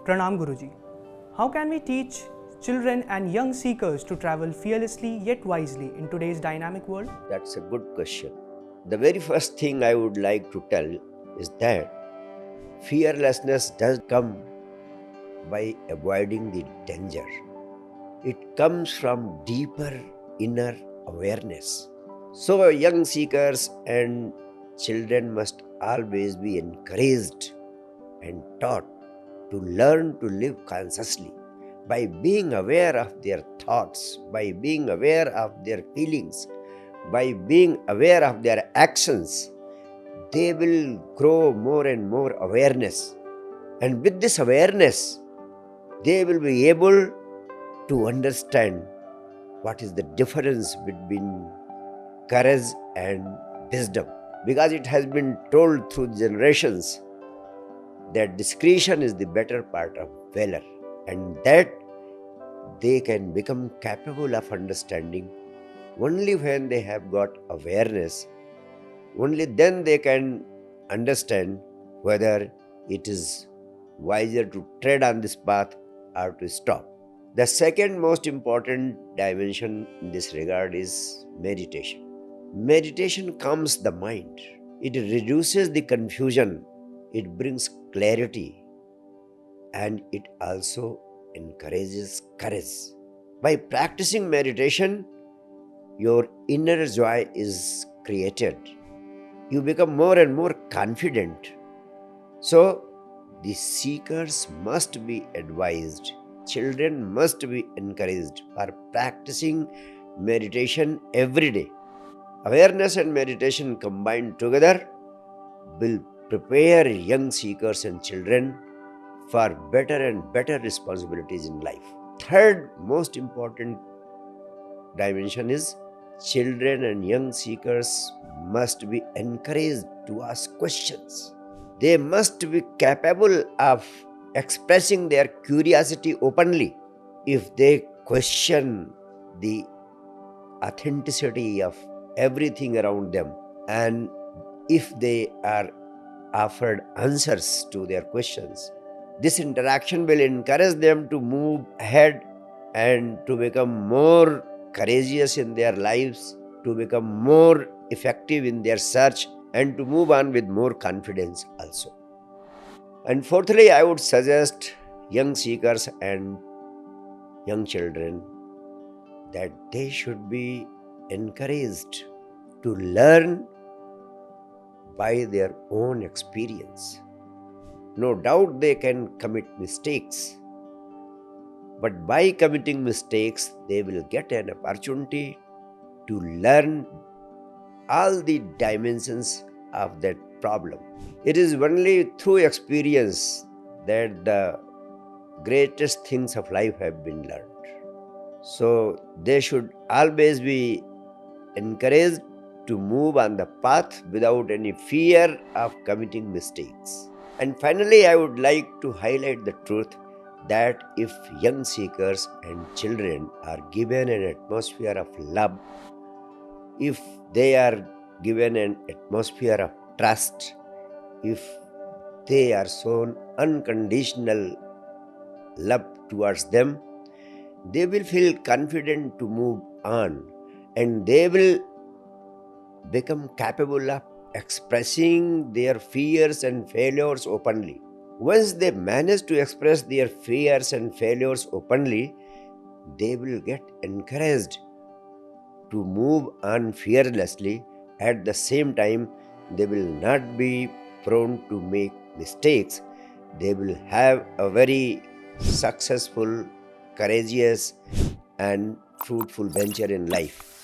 Pranam Guruji. How can we teach children and young seekers to travel fearlessly yet wisely in today's dynamic world? That's a good question. The very first thing I would like to tell is that fearlessness does come by avoiding the danger. It comes from deeper inner awareness. So, young seekers and children must always be encouraged and taught to learn to live consciously by being aware of their thoughts, by being aware of their feelings, by being aware of their actions. They will grow more and more awareness, and with this awareness they will be able to understand what is the difference between courage and wisdom, because it has been told through generations that discretion is the better part of valor, and that they can become capable of understanding only when they have got awareness. Only then they can understand whether it is wiser to tread on this path or to stop. The second most important dimension in this regard is meditation. Meditation calms the mind. It reduces the confusion. It brings clarity, and it also encourages courage. By practicing meditation, your inner joy is created. You become more and more confident. So, the seekers must be advised, children must be encouraged for practicing meditation every day. Awareness and meditation combined together will prepare young seekers and children for better and better responsibilities in life. Third most important dimension is children and young seekers must be encouraged to ask questions. They must be capable of expressing their curiosity openly. If they question the authenticity of everything around them, and if they are offered answers to their questions, this interaction will encourage them to move ahead and to become more courageous in their lives, to become more effective in their search, and to move on with more confidence also. And fourthly, I would suggest young seekers and young children that they should be encouraged to learn by their own experience. No doubt they can commit mistakes, but by committing mistakes, they will get an opportunity to learn all the dimensions of that problem. It is only through experience that the greatest things of life have been learned. So they should always be encouraged to move on the path without any fear of committing mistakes. And finally, I would like to highlight the truth that if young seekers and children are given an atmosphere of love, if they are given an atmosphere of trust, if they are shown unconditional love towards them, they will feel confident to move on, and they will become capable of expressing their fears and failures openly. Once they manage to express their fears and failures openly, they will get encouraged to move on fearlessly. At the same time, they will not be prone to make mistakes. They will have a very successful, courageous, and fruitful venture in life.